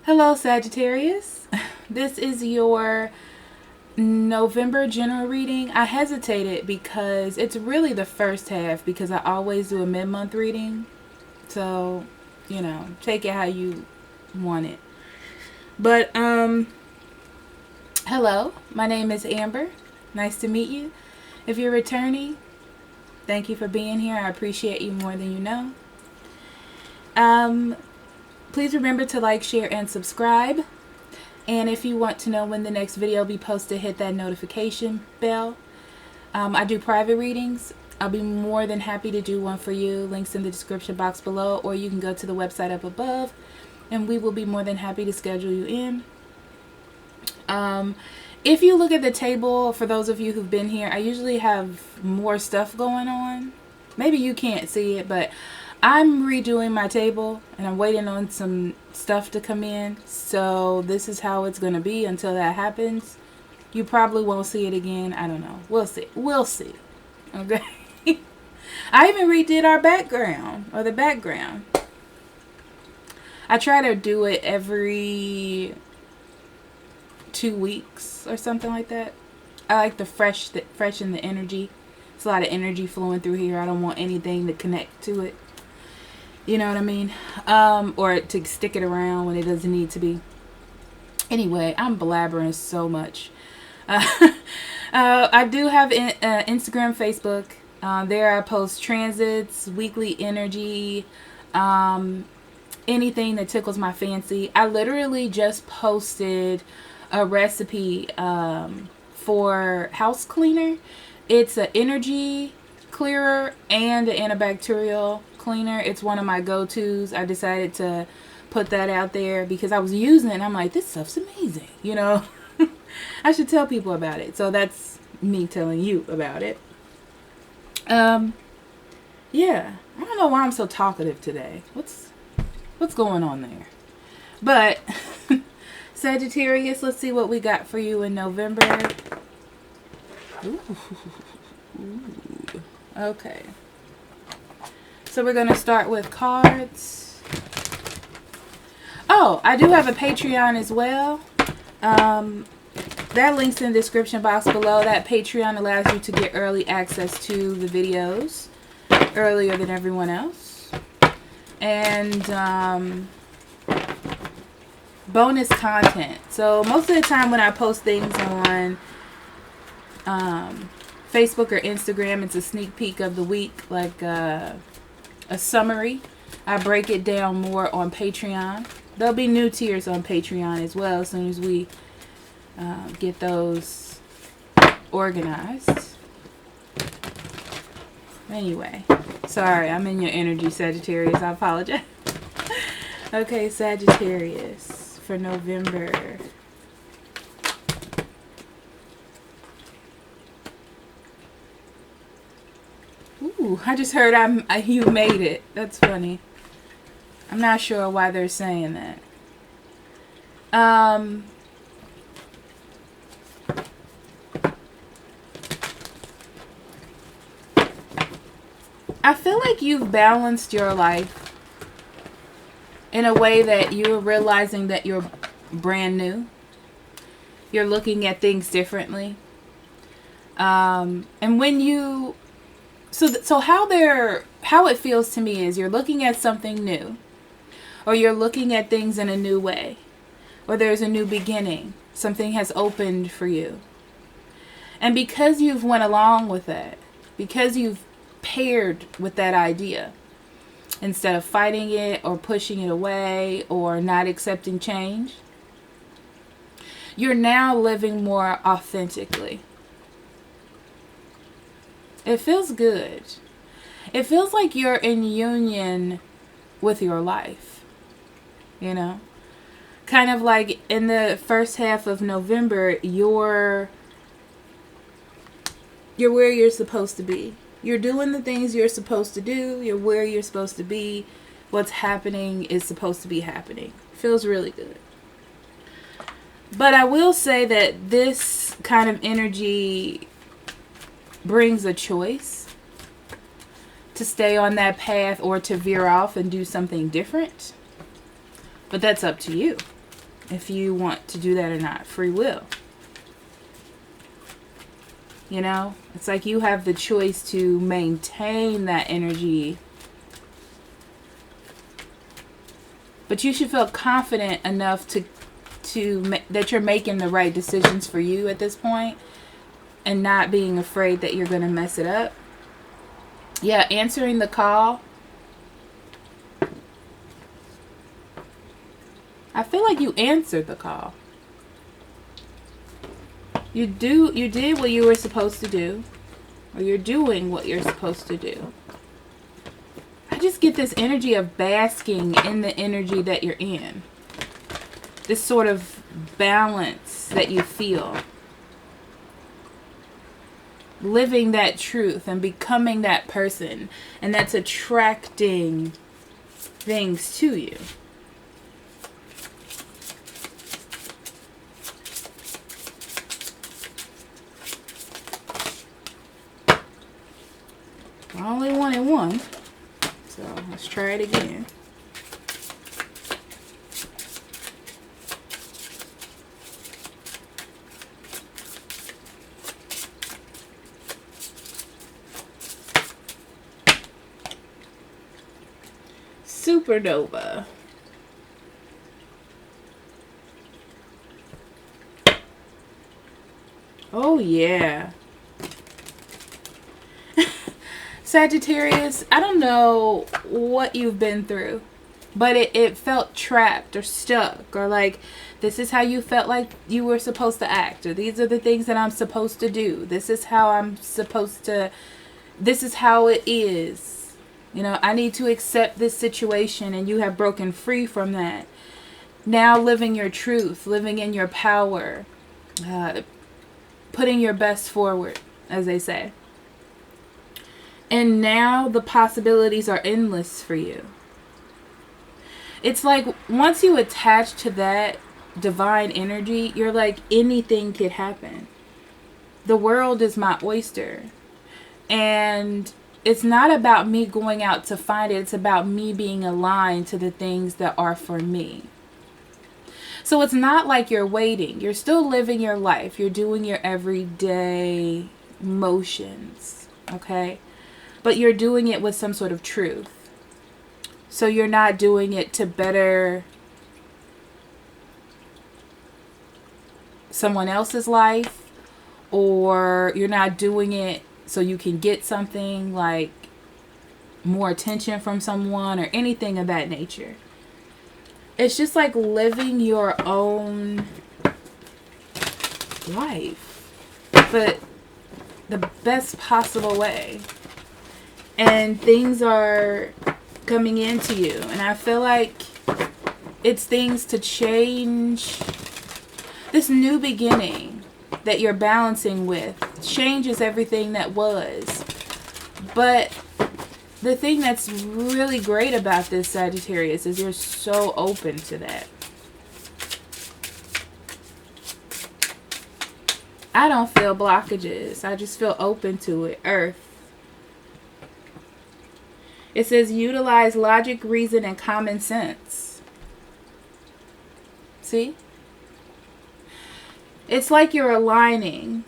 Hello, Sagittarius. This is your November general reading. I hesitated because it's really the first half because I always do a mid-month reading. So, take it how you want it. But, hello. My name is Amber. Nice to meet you. If you're returning, thank you for being here. I appreciate you more than you know. Please remember to like, share, and subscribe. And if you want to know when the next video will be posted, hit that notification bell. I do private readings. I'll be more than happy to do one for you. Links in the description box below, or you can go to the website up above, and we will be more than happy to schedule you in. If you look at the table, for those of you who've been here, I usually have more stuff going on. Maybe you can't see it, but I'm redoing my table and I'm waiting on some stuff to come in. So this is how it's going to be until that happens. You probably won't see it again. I don't know. We'll see. We'll see. Okay. I even redid our background, or the background. I try to do it every 2 weeks or something like that. I like to freshen the energy. It's a lot of energy flowing through here. I don't want anything to connect to it. You know what I mean? Or to stick it around when it doesn't need to be. Anyway, I'm blabbering so much. I do have Instagram, Facebook. There I post transits, weekly energy, anything that tickles my fancy. I literally just posted a recipe for house cleaner. It's an energy clearer and an antibacterial cleaner. It's one of my go-tos. I decided to put that out there because I was using it and I'm like, this stuff's amazing, I should tell people about it. So that's me telling you about it. Yeah, I don't know why I'm so talkative today. What's going on there? But Sagittarius, let's see what we got for you in November. Ooh. Okay. So we're going to start with cards. Oh, I do have a Patreon as well. That link's in the description box below. That Patreon allows you to get early access to the videos earlier than everyone else. And bonus content. So most of the time when I post things on Facebook or Instagram, it's a sneak peek of the week, like a summary. I break it down more on Patreon. There'll be new tiers on Patreon as well as soon as we get those organized. Anyway, sorry, I'm in your energy, Sagittarius. I apologize. Okay, Sagittarius for November. Ooh, I just heard you made it. That's funny. I'm not sure why they're saying that. I feel like you've balanced your life in a way that you're realizing that you're brand new. You're looking at things differently. And when you... So how it feels to me is you're looking at something new, or you're looking at things in a new way, or there's a new beginning. Something has opened for you. And because you've went along with that, because you've paired with that idea, instead of fighting it or pushing it away or not accepting change, you're now living more authentically. It feels good. It feels like you're in union with your life. Kind of like in the first half of November, you're where you're supposed to be. You're doing the things you're supposed to do. You're where you're supposed to be. What's happening is supposed to be happening. Feels really good. But I will say that this kind of energy brings a choice to stay on that path or to veer off and do something different. But that's up to you. if you want to do that or not. Free will. You know, it's like you have the choice to maintain that energy. But you should feel confident enough that you're making the right decisions for you at this point, and not being afraid that you're going to mess it up. Yeah, answering the call. I feel like you answered the call. You did what you were supposed to do, or you're doing what you're supposed to do. I just get this energy of basking in the energy that you're in. This sort of balance that you feel. Living that truth and becoming that person. And that's attracting things to you. I only wanted one, so let's try it again. Supernova. Oh yeah. Sagittarius, I don't know what you've been through, but it felt trapped or stuck, or like this is how you felt like you were supposed to act, or these are the things that I'm supposed to do. This is how this is how it is. You know, I need to accept this situation, and you have broken free from that. Now living your truth, living in your power, putting your best forward, as they say. And now the possibilities are endless for you. It's like once you attach to that divine energy, you're like, anything could happen. The world is my oyster. And it's not about me going out to find it. It's about me being aligned to the things that are for me. So it's not like you're waiting. You're still living your life. You're doing your everyday motions. Okay? But you're doing it with some sort of truth. So you're not doing it to better someone else's life, or you're not doing it so you can get something like more attention from someone or anything of that nature. It's just like living your own life, but the best possible way. And things are coming into you. And I feel like it's things to change. This new beginning that you're balancing with changes everything that was. But the thing that's really great about this, Sagittarius, is you're so open to that. I don't feel blockages. I just feel open to it. Earth. It says utilize logic, reason, and common sense. See? It's like you're aligning.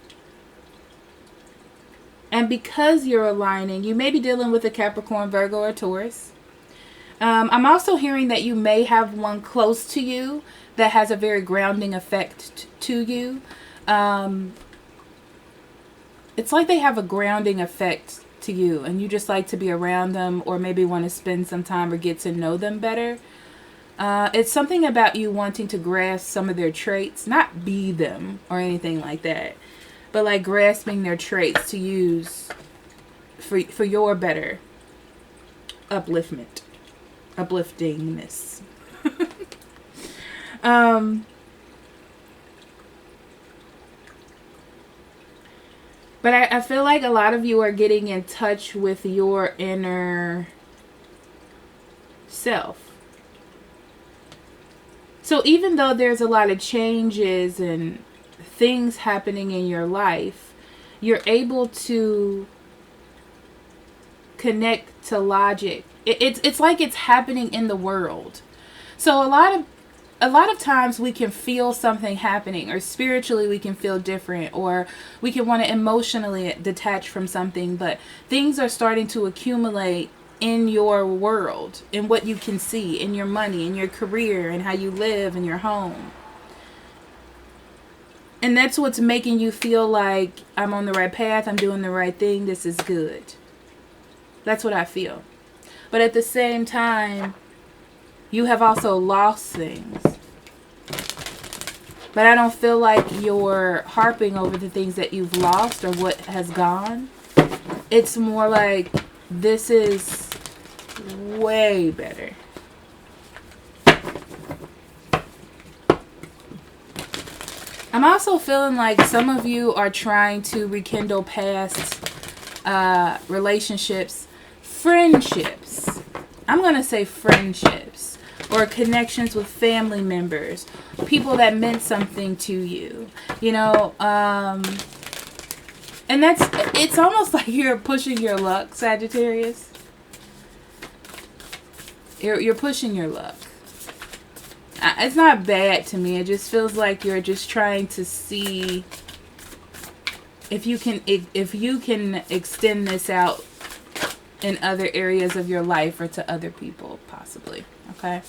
And because you're aligning, you may be dealing with a Capricorn, Virgo, or Taurus. I'm also hearing that you may have one close to you that has a very grounding effect to you. It's like they have a grounding effect to you, and you just like to be around them, or maybe want to spend some time or get to know them better. It's something about you wanting to grasp some of their traits, not be them or anything like that, but like grasping their traits to use for your better upliftingness. But I feel like a lot of you are getting in touch with your inner self. So even though there's a lot of changes and things happening in your life, you're able to connect to logic. It's like it's happening in the world. So a lot a lot of times we can feel something happening, or spiritually we can feel different, or we can want to emotionally detach from something, but things are starting to accumulate in your world, in what you can see, in your money, in your career, and how you live, in your home. And that's what's making you feel like, I'm on the right path, I'm doing the right thing, this is good. That's what I feel. But at the same time, you have also lost things. But I don't feel like you're harping over the things that you've lost or what has gone. It's more like, this is way better. I'm also feeling like some of you are trying to rekindle past relationships, friendships. I'm going to say friendships, or connections with family members, people that meant something to you, you know, and it's almost like you're pushing your luck, Sagittarius. You're pushing your luck. It's not bad to me. It just feels like you're just trying to see if you can extend this out in other areas of your life, or to other people, possibly. Okay.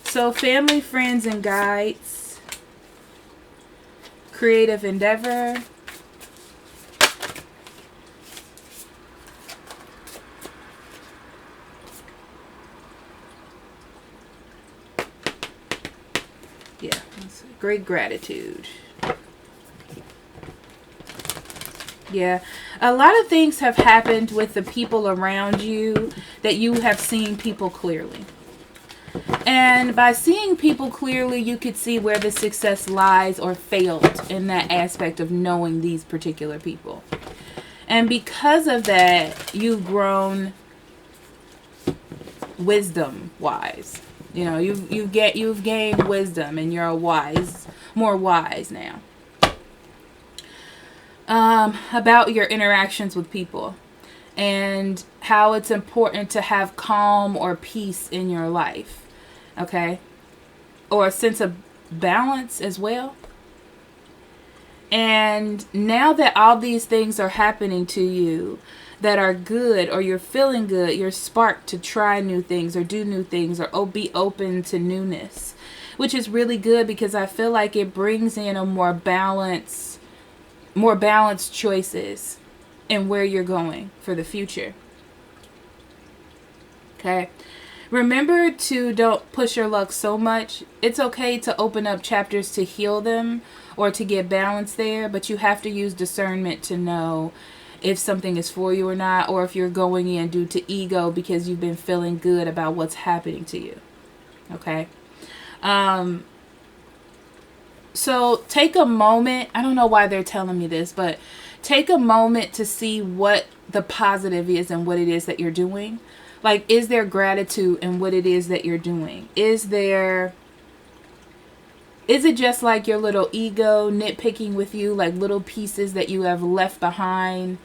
So family, friends, and guides. Creative endeavor. Yeah, great gratitude. Yeah, a lot of things have happened with the people around you that you have seen people clearly. And by seeing people clearly, you could see where the success lies or failed in that aspect of knowing these particular people. And because of that, you've grown wisdom-wise. You know, you've gained wisdom, and you're more wise now. About your interactions with people, and how it's important to have calm or peace in your life. Okay? Or a sense of balance as well. And now that all these things are happening to you that are good, or you're feeling good, you're sparked to try new things or do new things, or be open to newness, which is really good, because I feel like it brings in a more balanced choices in where you're going for the future. Okay. Remember to don't push your luck so much. It's okay to open up chapters to heal them or to get balance there, but you have to use discernment to know if something is for you or not, or if you're going in due to ego because you've been feeling good about what's happening to you. Okay? So take a moment. I don't know why they're telling me this, but take a moment to see what the positive is and what it is that you're doing. Like, is there gratitude in what it is that you're doing? Is it just like your little ego nitpicking with you, like little pieces that you have left behind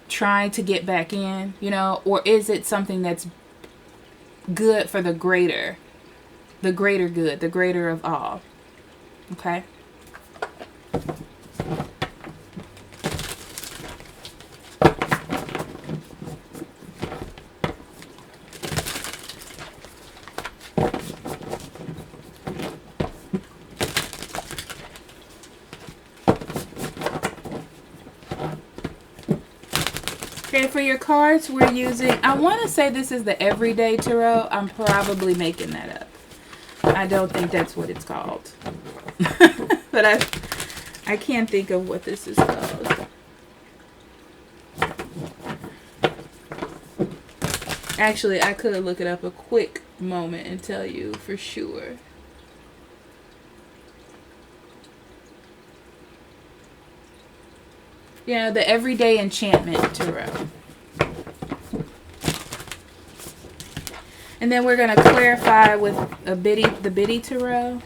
trying to get back in, you know? Or is it something that's good for the greater good, the greater of all? Okay? Okay, for your cards, we're using, I want to say this is the Everyday Tarot. I'm probably making that up. I don't think that's what it's called. But I can't think of what this is called. Actually, I could look it up a quick moment and tell you for sure. Yeah, the Everyday Enchantment Tarot. And then we're going to clarify with the Biddy Tarot.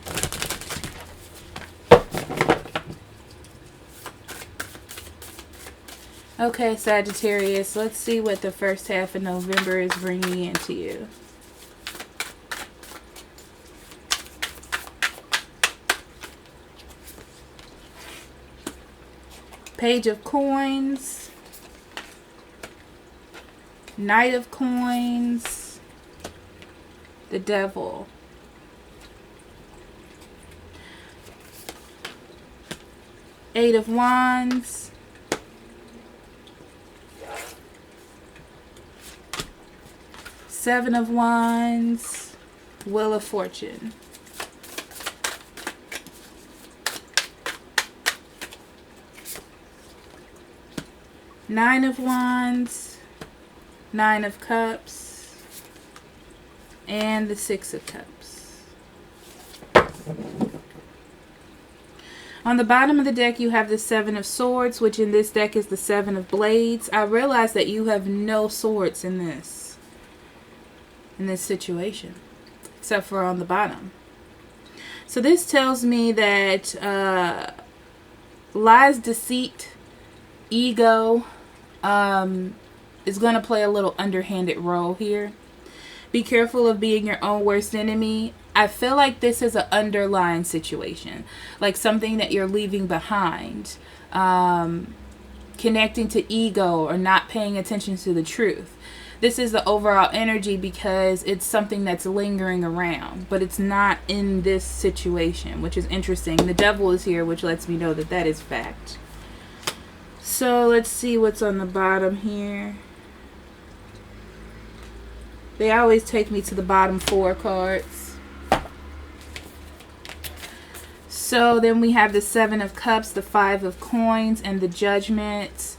Okay, Sagittarius, let's see what the first half of November is bringing into you. Page of Coins, Knight of Coins, the Devil, Eight of Wands, Seven of Wands, Wheel of Fortune. Nine of Wands, Nine of Cups, and the Six of Cups. On the bottom of the deck, you have the Seven of Swords, which in this deck is the Seven of Blades. I realize that you have no swords in this situation, except for on the bottom. So this tells me that lies, deceit, ego, is going to play a little underhanded role here. Be careful of being your own worst enemy. I feel like this is an underlying situation, like something that you're leaving behind, connecting to ego or not paying attention to the truth. This is the overall energy because it's something that's lingering around, but it's not in this situation, which is interesting. The Devil is here, which lets me know that that is fact. So let's see what's on the bottom here. They always take me to the bottom 4 cards. So then we have the Seven of Cups, the Five of Coins, and the Judgment.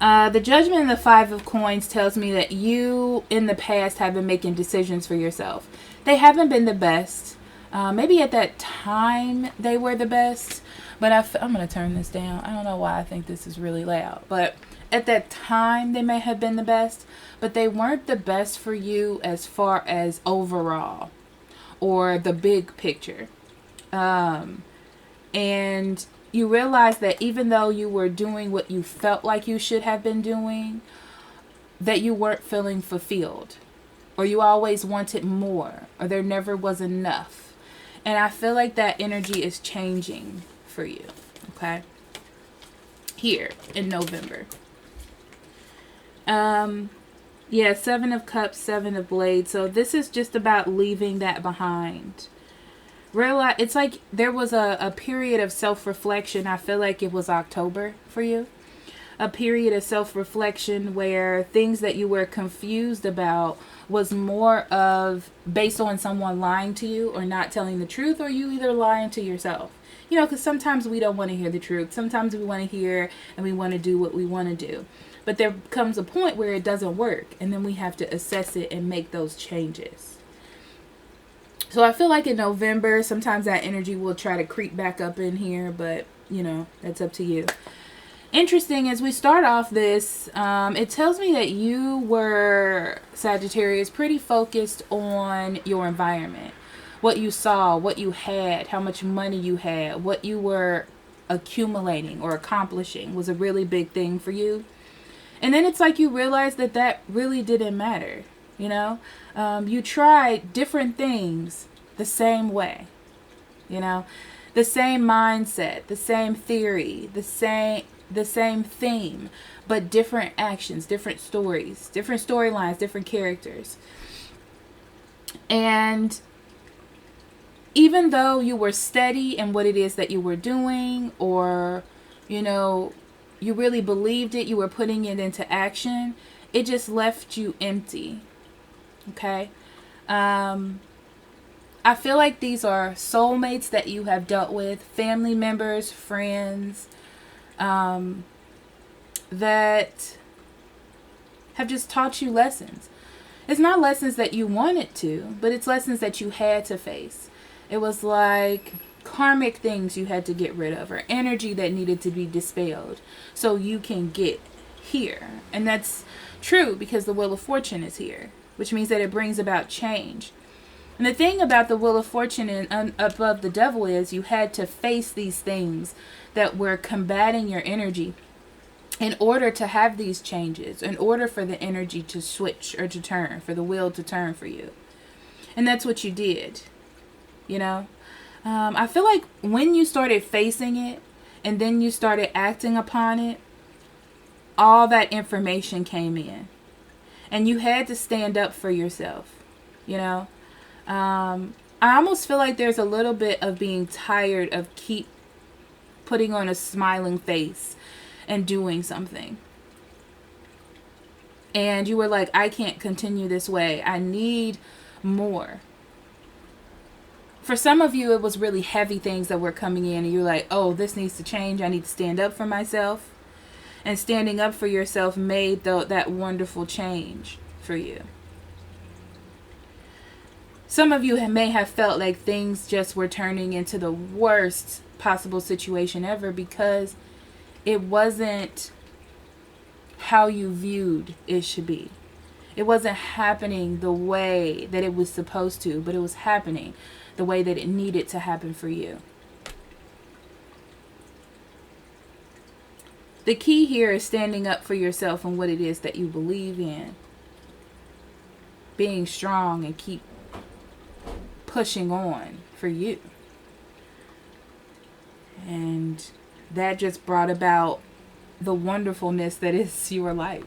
The Judgment and the Five of Coins tells me that you in the past have been making decisions for yourself. They haven't been the best. Maybe at that time they were the best. But I'm going to turn this down. I don't know why I think this is really loud. But at that time, they may have been the best. But they weren't the best for you as far as overall. Or the big picture. And you realize that even though you were doing what you felt like you should have been doing, that you weren't feeling fulfilled. Or you always wanted more. Or there never was enough. And I feel like that energy is changing for you, okay, here in November. Yeah, Seven of Cups, Seven of Blades. So this is just about leaving that behind. Realize it's like there was a period of self-reflection. I feel like it was October for you. A period of self-reflection where things that you were confused about was more of based on someone lying to you or not telling the truth, or you either lying to yourself. You know, because sometimes we don't want to hear the truth. Sometimes we want to hear and we want to do what we want to do. But there comes a point where it doesn't work. And then we have to assess it and make those changes. So I feel like in November, sometimes that energy will try to creep back up in here. But, you know, that's up to you. Interesting, as we start off this, it tells me that you were, Sagittarius, pretty focused on your environment. What you saw, what you had, how much money you had, what you were accumulating or accomplishing was a really big thing for you. And then it's like you realize that that really didn't matter, you know? You tried different things the same way, you know? The same mindset, the same theory, the same theme, but different actions, different stories, different storylines, different characters. And even though you were steady in what it is that you were doing, or, you know, you really believed it, you were putting it into action, it just left you empty. Okay? I feel like these are soulmates that you have dealt with, family members, friends, that have just taught you lessons. It's not lessons that you wanted to, but it's lessons that you had to face. It was like karmic things you had to get rid of, or energy that needed to be dispelled so you can get here. And that's true because the Wheel of Fortune is here, which means that it brings about change. And the thing about the Wheel of Fortune and above the Devil is you had to face these things that were combating your energy in order to have these changes, in order for the energy to switch or to turn, for the wheel to turn for you. And that's what you did, you know. I feel like when you started facing it and then you started acting upon it, all that information came in. And you had to stand up for yourself, you know. I almost feel like there's a little bit of being tired of keep putting on a smiling face and doing something. And you were like, I can't continue this way. I need more. For some of you, it was really heavy things that were coming in. And you're like, oh, this needs to change. I need to stand up for myself. And standing up for yourself made that wonderful change for you. Some of you may have felt like things just were turning into the worst possible situation ever because it wasn't how you viewed it should be. It wasn't happening the way that it was supposed to, but it was happening the way that it needed to happen for you. The key here is standing up for yourself and what it is that you believe in. Being strong and keep pushing on for you. And that just brought about the wonderfulness that is your life.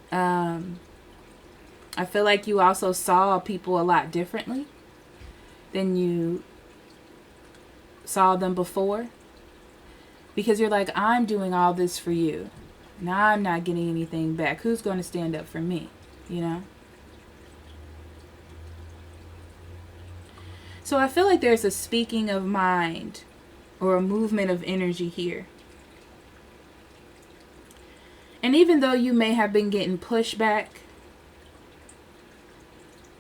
I feel like you also saw people a lot differently than you saw them before. Because you're like, I'm doing all this for you. And I'm not getting anything back. Who's going to stand up for me? You know? So I feel like there's a speaking of mind or a movement of energy here. And even though you may have been getting pushback,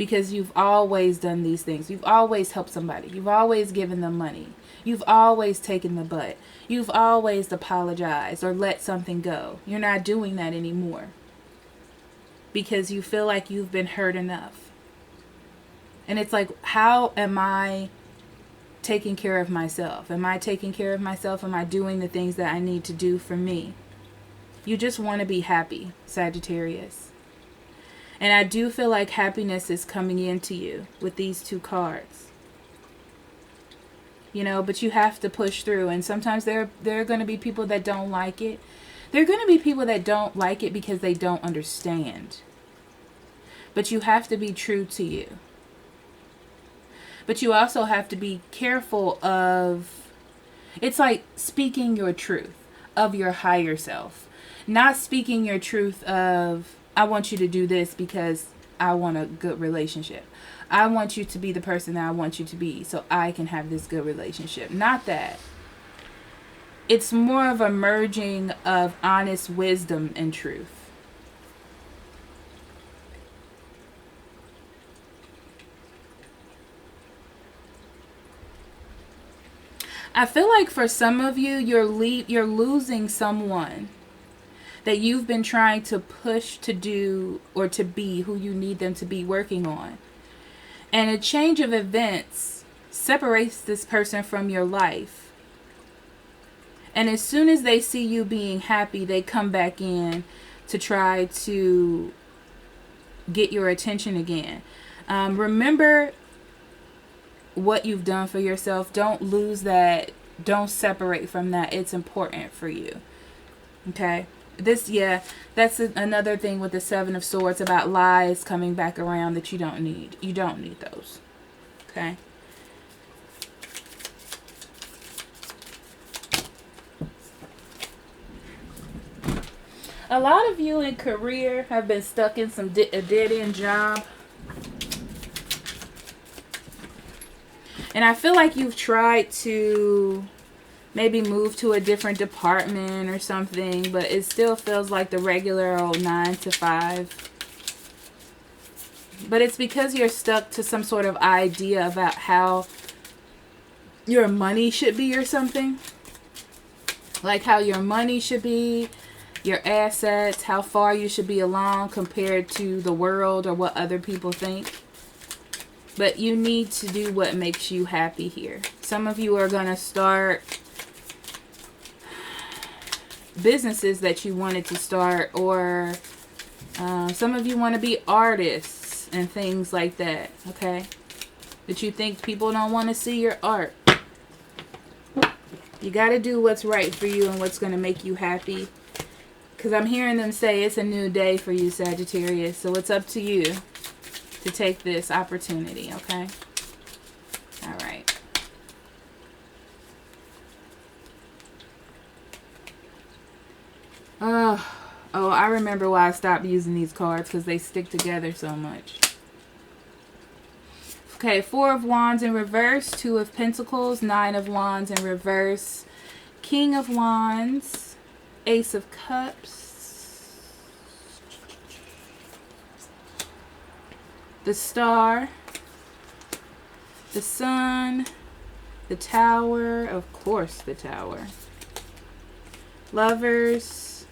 because you've always done these things. You've always helped somebody. You've always given them money. You've always taken the butt. You've always apologized or let something go. You're not doing that anymore. Because you feel like you've been hurt enough. And it's like, how am I taking care of myself? Am I taking care of myself? Am I doing the things that I need to do for me? You just want to be happy, Sagittarius. And I do feel like happiness is coming into you with these two cards. You know, but you have to push through. And sometimes there are going to be people that don't like it. There are going to be people that don't like it because they don't understand. But you have to be true to you. But you also have to be careful of, it's like speaking your truth of your higher self. Not speaking your truth of, I want you to do this because I want a good relationship. I want you to be the person that I want you to be so I can have this good relationship. Not that. It's more of a merging of honest wisdom and truth. I feel like for some of you, you're losing someone that you've been trying to push to do or to be who you need them to be working on. And a change of events separates this person from your life. And as soon as they see you being happy, they come back in to try to get your attention again. Remember what you've done for yourself. Don't lose that. Don't separate from that. It's important for you. Okay? That's another thing with the Seven of Swords about lies coming back around that you don't need. You don't need those. Okay? A lot of you in career have been stuck in a dead-end job. And I feel like you've tried to maybe move to a different department or something, but it still feels like the regular old 9 to 5. But it's because you're stuck to some sort of idea about how your money should be or something. Like how your money should be, your assets, how far you should be along compared to the world or what other people think. But you need to do what makes you happy here. Some of you are going to start businesses that you wanted to start, or some of you want to be artists and things like that, okay? But you think people don't want to see your art. You got to do what's right for you and what's going to make you happy. Because I'm hearing them say it's a new day for you, Sagittarius. So it's up to you to take this opportunity, okay? All right. Oh, I remember why I stopped using these cards, because they stick together so much. Okay, 4 of Wands in reverse, 2 of Pentacles, 9 of Wands in reverse, King of Wands, Ace of Cups, the Star, the Sun, the Tower, of course the Tower, Lovers,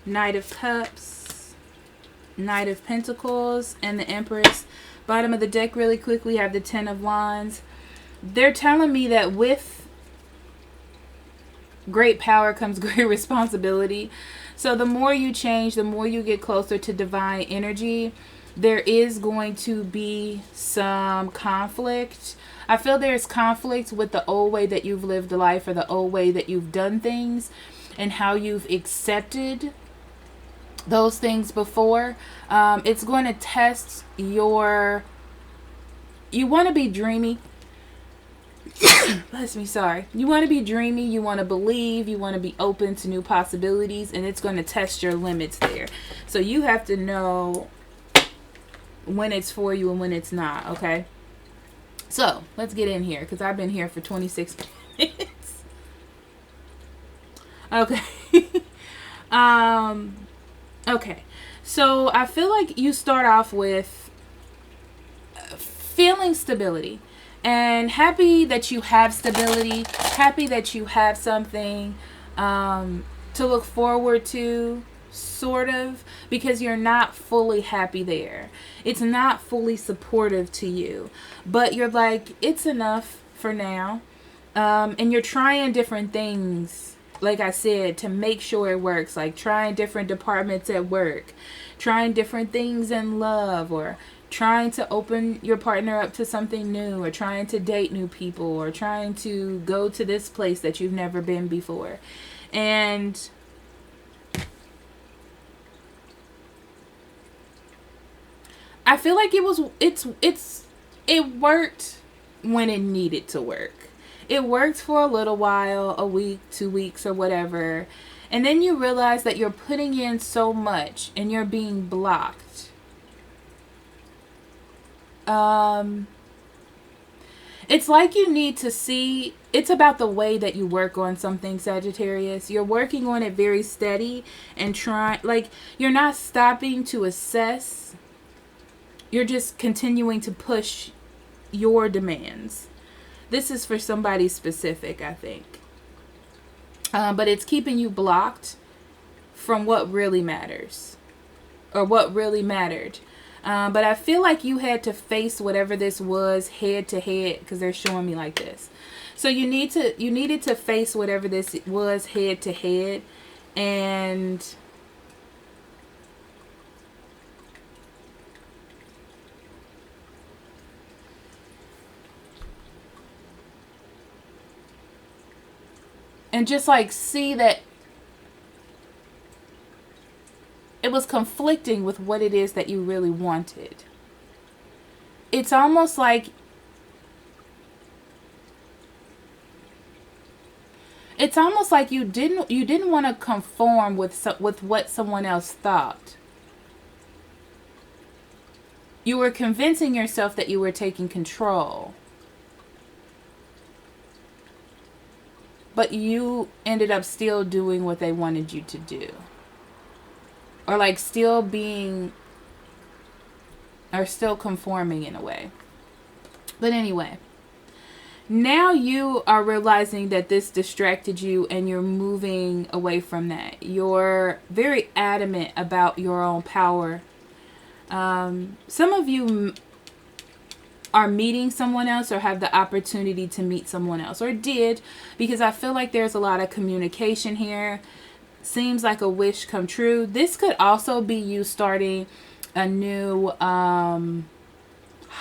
Knight of Cups, Knight of Pentacles, and the Empress. Bottom of the deck really quick, we have the 10 of Wands. They're telling me that with great power comes great responsibility. So the more you change, the more you get closer to divine energy, there is going to be some conflict. I feel there's conflict with the old way that you've lived life, or the old way that you've done things, and how you've accepted those things before. It's going to test your... You want to be dreamy. Bless me, sorry. You want to be dreamy, you want to believe, you want to be open to new possibilities, and it's going to test your limits there. So you have to know when it's for you and when it's not, okay? So, let's get in here, because I've been here for 26 minutes. Okay. Okay. So, I feel like you start off with feeling stability. And happy that you have stability. Happy that you have something to look forward to, sort of, because you're not fully happy there. It's not fully supportive to you, but you're like, it's enough for now. And you're trying different things, like I said, to make sure it works, like trying different departments at work, trying different things in love, or trying to open your partner up to something new, or trying to date new people, or trying to go to this place that you've never been before. And I feel like it worked when it needed to work. It worked for a little while, a week, 2 weeks, or whatever. And then you realize that you're putting in so much and you're being blocked. It's like you need to see, it's about the way that you work on something, Sagittarius. You're working on it very steady and trying, like, you're not stopping to assess. You're just continuing to push your demands. This is for somebody specific, I think. But it's keeping you blocked from what really matters, or what really mattered. But I feel like you had to face whatever this was head to head, because they're showing me like this. So you needed to face whatever this was head to head, and just like see that it was conflicting with what it is that you really wanted. It's almost like you didn't want to conform with what someone else thought. You were convincing yourself that you were taking control. But you ended up still doing what they wanted you to do. Or like still being, or still conforming in a way. But anyway, now you are realizing that this distracted you and you're moving away from that. You're very adamant about your own power. Some of you are meeting someone else, or have the opportunity to meet someone else, or did, because I feel like there's a lot of communication here. Seems like a wish come true. This could also be you starting a new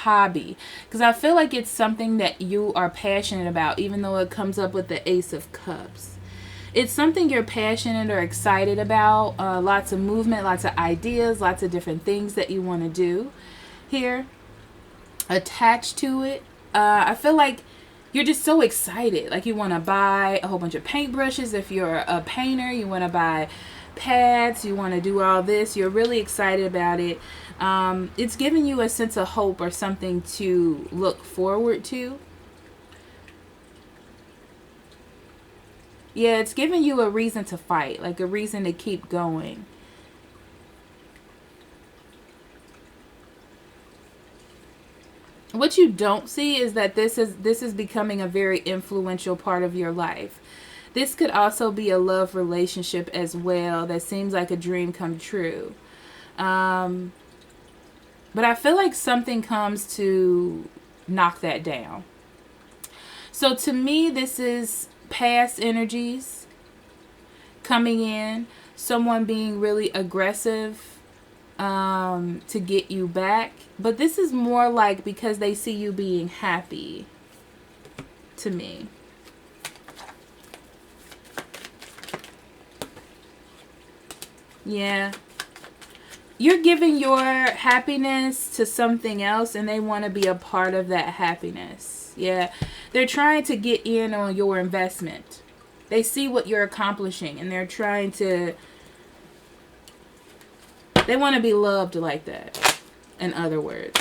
hobby, because I feel like it's something that you are passionate about, even though it comes up with the Ace of Cups. It's something you're passionate or excited about. Lots of movement, lots of ideas, lots of different things that you want to do here. Attached to it. I feel like you're just so excited. Like you want to buy a whole bunch of paintbrushes. If you're a painter, you want to buy pads. You want to do all this. You're really excited about it. It's giving you a sense of hope or something to look forward to. Yeah, it's giving you a reason to fight, like a reason to keep going. What you don't see is that this is becoming a very influential part of your life. This could also be a love relationship as well that seems like a dream come true. But I feel like something comes to knock that down. So to me, this is past energies coming in, someone being really aggressive to get you back. But this is more like because they see you being happy to me. Yeah. You're giving your happiness to something else and they want to be a part of that happiness. Yeah. They're trying to get in on your investment. They see what you're accomplishing and they're trying to... They want to be loved like that, in other words.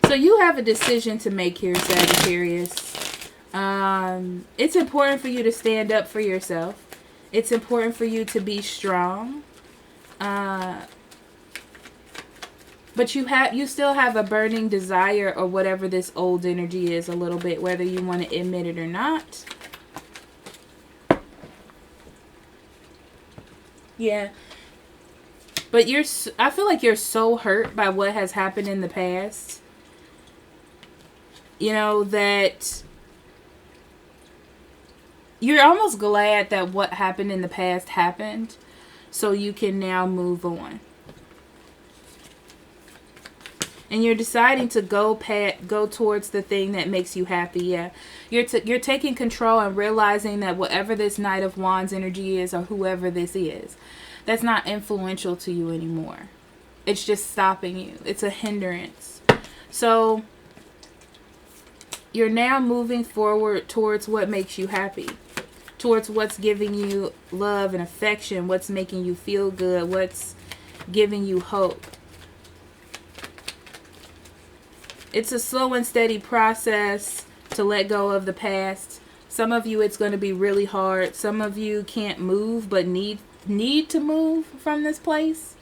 So you have a decision to make here, Sagittarius. It's important for you to stand up for yourself. It's important for you to be strong. But you still have a burning desire or whatever this old energy is a little bit, whether you want to admit it or not. Yeah. But I feel like you're so hurt by what has happened in the past. You know, that you're almost glad that what happened in the past happened, so you can now move on. And you're deciding to go towards the thing that makes you happy. Yeah, you're taking control and realizing that whatever this Knight of Wands energy is, or whoever this is, that's not influential to you anymore. It's just stopping you. It's a hindrance. So you're now moving forward towards what makes you happy, towards what's giving you love and affection, what's making you feel good, what's giving you hope. It's a slow and steady process to let go of the past. Some of you, it's going to be really hard. Some of you can't move but need to move from this place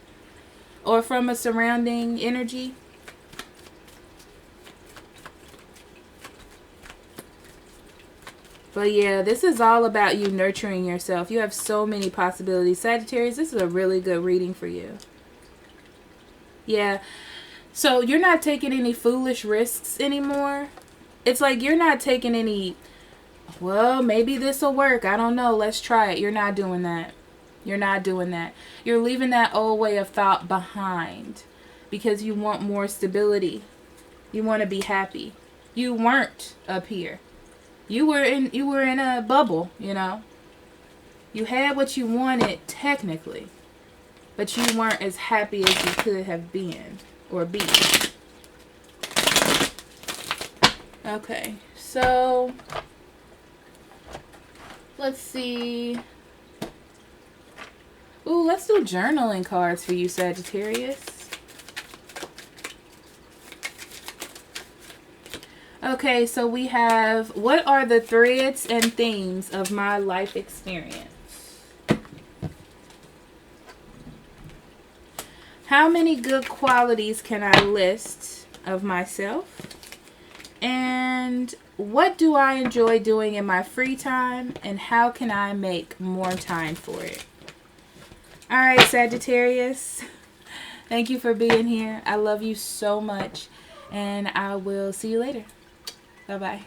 or from a surrounding energy. But yeah, this is all about you nurturing yourself. You have so many possibilities. Sagittarius, this is a really good reading for you. Yeah. So you're not taking any foolish risks anymore. It's like you're not taking any, well, maybe this will work. I don't know. Let's try it. You're not doing that. You're not doing that. You're leaving that old way of thought behind because you want more stability. You want to be happy. You weren't up here. You were in a bubble, you know. You had what you wanted technically, but you weren't as happy as you could have been. Or be. Okay, so let's see. Ooh, let's do journaling cards for you, Sagittarius. Okay, so we have, what are the threads and themes of my life experience? How many good qualities can I list of myself? And what do I enjoy doing in my free time? And how can I make more time for it? All right, Sagittarius. Thank you for being here. I love you so much. And I will see you later. Bye-bye.